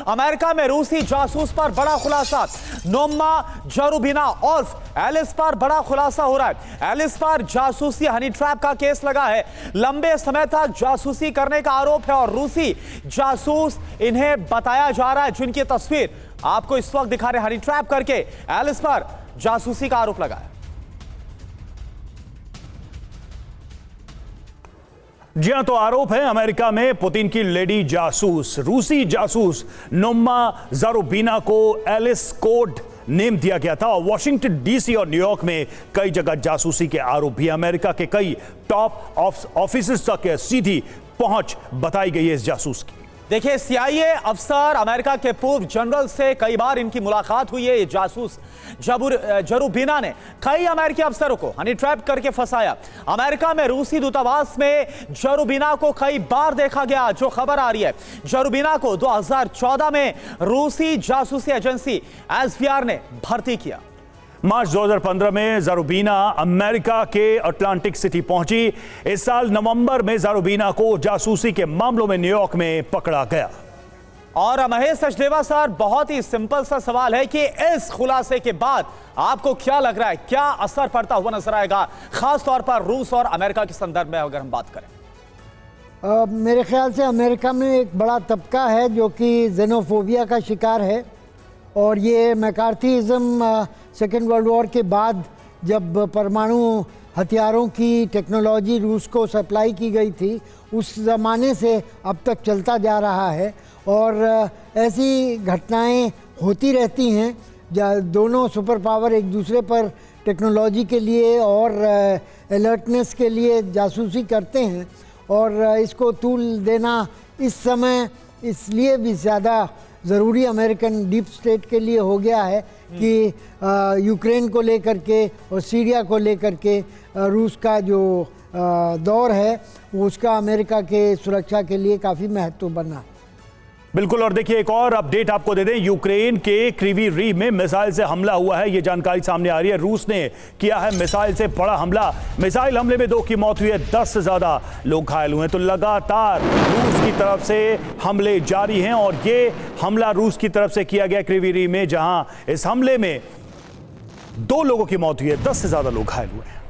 America में रूसी जासूस पर बड़ा खुलासा। नोम्मा जरूबिना उर्फ एलिस पर बड़ा खुलासा हो रहा है। एलिस पर जासूसी हनी ट्रैप का केस लगा है। लंबे समय तक जासूसी करने का आरोप है और रूसी जासूस इन्हें बताया जा रहा है, जिनकी तस्वीर आपको इस वक्त दिखा रहे, हनी ट्रैप करके एलिस पर जासूसी का आरोप लगा है। जी हां, तो आरोप है अमेरिका में पुतिन की लेडी जासूस, रूसी जासूस नोम्मा जारूबिना को एलिस कोड नेम दिया गया था। वॉशिंगटन डीसी और न्यूयॉर्क में कई जगह जासूसी के आरोप भी। अमेरिका के कई टॉप ऑफिसर्स तक सीधी पहुंच बताई गई है इस जासूस की। देखिए, सीआईए अफसर अमेरिका के पूर्व जनरल से कई बार इनकी मुलाकात हुई है। ये जासूस जरूबिना ने कई अमेरिकी अफसरों को हनी ट्रैप करके फंसाया। अमेरिका में रूसी दूतावास में जरूबिना को कई बार देखा गया। जो खबर आ रही है, जरूबिना को 2014 में रूसी जासूसी एजेंसी एसवीआर ने भर्ती किया। मार्च 2015 में जारूबिना अमेरिका के अटलांटिक सिटी पहुंची। इस साल नवंबर में जारूबिना को जासूसी के मामलों में न्यूयॉर्क में पकड़ा गया। और महेश सचदेवा सर, बहुत ही सिंपल सा सवाल है कि इस खुलासे के बाद आपको क्या लग रहा है, क्या असर पड़ता हुआ नजर आएगा, खास तौर पर रूस और अमेरिका के संदर्भ में अगर हम बात करें? मेरे ख्याल से अमेरिका में एक बड़ा तबका है जो कि जेनोफोबिया का शिकार है। और ये मैकार्थीइज्म सेकेंड वर्ल्ड वॉर के बाद जब परमाणु हथियारों की टेक्नोलॉजी रूस को सप्लाई की गई थी, उस ज़माने से अब तक चलता जा रहा है। और ऐसी घटनाएं होती रहती हैं। दोनों सुपर पावर एक दूसरे पर टेक्नोलॉजी के लिए और अलर्टनेस के लिए जासूसी करते हैं। और इसको तूल देना इस समय इसलिए भी ज़्यादा ज़रूरी अमेरिकन डीप स्टेट के लिए हो गया है कि यूक्रेन को लेकर के और सीरिया को लेकर के रूस का जो दौर है उसका अमेरिका के सुरक्षा के लिए काफ़ी महत्व बना। बिल्कुल। और देखिए, एक और अपडेट आपको दे दें, यूक्रेन के क्रीवी रीव में मिसाइल से हमला हुआ है। ये जानकारी सामने आ रही है। रूस ने किया है मिसाइल से बड़ा हमला। मिसाइल हमले में 2 की मौत हुई है, 10 से ज्यादा लोग घायल हुए हैं। तो लगातार रूस की तरफ से हमले जारी हैं और ये हमला रूस की तरफ से किया गया क्रीवी रीव में, जहां इस हमले में 2 लोगों की मौत हुई है, 10 से ज्यादा लोग घायल हुए हैं।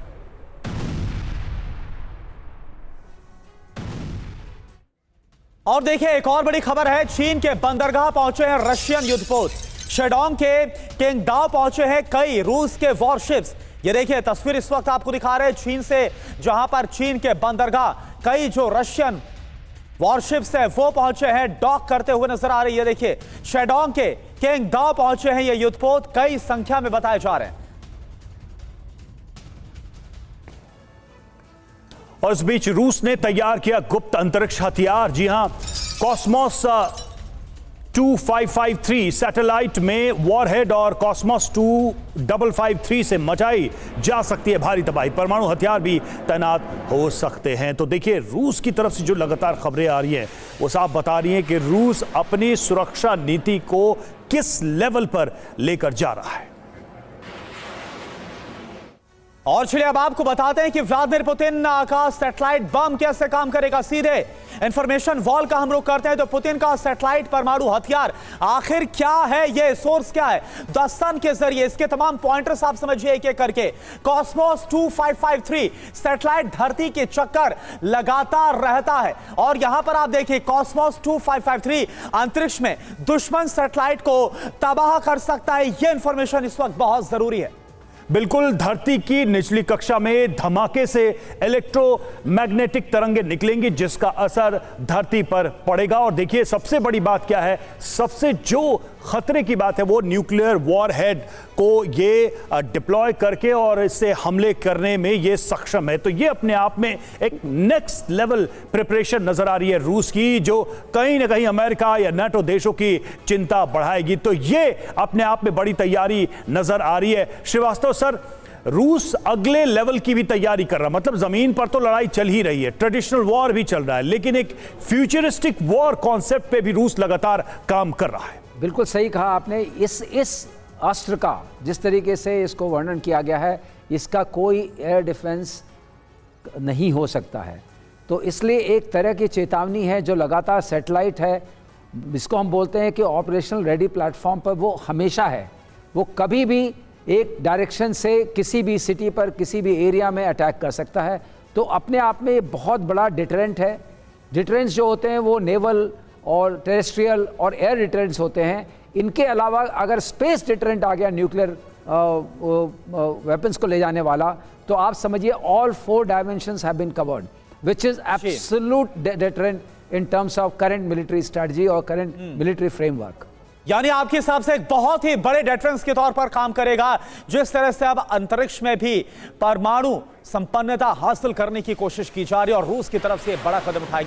और देखिए, एक और बड़ी खबर है। चीन के बंदरगाह पहुंचे हैं रशियन युद्धपोत। शेडोंग के किंगडाओ पहुंचे हैं कई रूस के वॉरशिप्स। ये देखिए तस्वीर इस वक्त आपको दिखा रहे हैं चीन से, जहां पर चीन के बंदरगाह कई जो रशियन वॉरशिप्स है वो पहुंचे हैं, डॉक करते हुए नजर आ रही है। देखिए, शेडोंग के किंगडाओ पहुंचे हैं ये युद्धपोत, कई संख्या में बताए जा रहे हैं। और इस बीच रूस ने तैयार किया गुप्त अंतरिक्ष हथियार। जी हां, कॉस्मोस 2553 सैटेलाइट में वॉरहेड और कॉस्मोस 2553 से मचाई जा सकती है भारी तबाही। परमाणु हथियार भी तैनात हो सकते हैं। तो देखिए, रूस की तरफ से जो लगातार खबरें आ रही हैं वो साफ बता रही हैं कि रूस अपनी सुरक्षा नीति को किस लेवल पर लेकर जा रहा है। और चलिए अब आपको बताते हैं कि व्लादिमीर पुतिन का सैटेलाइट बम कैसे काम करेगा। सीधे इंफॉर्मेशन वॉल का हम लोग करते हैं तो पुतिन का सैटेलाइट परमाणु हथियार आखिर क्या है, ये सोर्स क्या है, द सन के जरिए इसके तमाम पॉइंटर्स आप समझिए एक एक करके। कॉस्मोस 2553 सैटेलाइट धरती के चक्कर लगातार रहता है और यहां पर आप देखिए कॉस्मोस 2553 अंतरिक्ष में दुश्मन सैटेलाइट को तबाह कर सकता है। यह इंफॉर्मेशन इस वक्त बहुत जरूरी है। बिल्कुल, धरती की निचली कक्षा में धमाके से इलेक्ट्रोमैग्नेटिक तरंगें निकलेंगी जिसका असर धरती पर पड़ेगा। और देखिए, सबसे बड़ी बात क्या है, सबसे जो खतरे की बात है वो न्यूक्लियर वॉरहेड को ये डिप्लॉय करके और इससे हमले करने में ये सक्षम है। तो ये अपने आप में एक नेक्स्ट लेवल प्रिपरेशन नजर आ रही है रूस की, जो कहीं ना कहीं अमेरिका या नाटो देशों की चिंता बढ़ाएगी। तो ये अपने आप में बड़ी तैयारी नजर आ रही है। श्रीवास्तव सर, रूस अगले लेवल की भी तैयारी कर रहा है, मतलब जमीन पर तो लड़ाई चल ही रही है, ट्रेडिशनल वॉर भी चल रहा है, लेकिन एक फ्यूचरिस्टिक वॉर कॉन्सेप्ट पे भी रूस लगातार काम कर रहा है। बिल्कुल सही कहा आपने। इस अस्त्र का जिस तरीके से इसको वर्णन किया गया है, इसका कोई एयर डिफेंस नहीं हो सकता है। तो इसलिए एक तरह की चेतावनी है जो लगातार सैटेलाइट है इसको हम बोलते हैं कि ऑपरेशनल रेडी प्लेटफॉर्म पर वो हमेशा है, वो कभी भी एक डायरेक्शन से किसी भी सिटी पर किसी भी एरिया में अटैक कर सकता है। तो अपने आप में ये बहुत बड़ा डिटरेंट है। डिटरेंट्स जो होते हैं वो नेवल और टेरेस्ट्रियल और एयर डिटरेंट्स होते हैं। इनके अलावा अगर स्पेस डिटरेंट आ गया न्यूक्लियर वेपन्स को ले जाने वाला, तो आप समझिए all 4 dimensions have been covered, which is absolute deterrent in terms of current military strategy और करंट मिलिट्री फ्रेमवर्क। यानी आपके हिसाब से एक बहुत ही बड़े डिफरेंस के तौर पर काम करेगा, जिस तरह से अब अंतरिक्ष में भी परमाणु संपन्नता हासिल करने की कोशिश की जा रही है और रूस की तरफ से बड़ा कदम उठाया गया।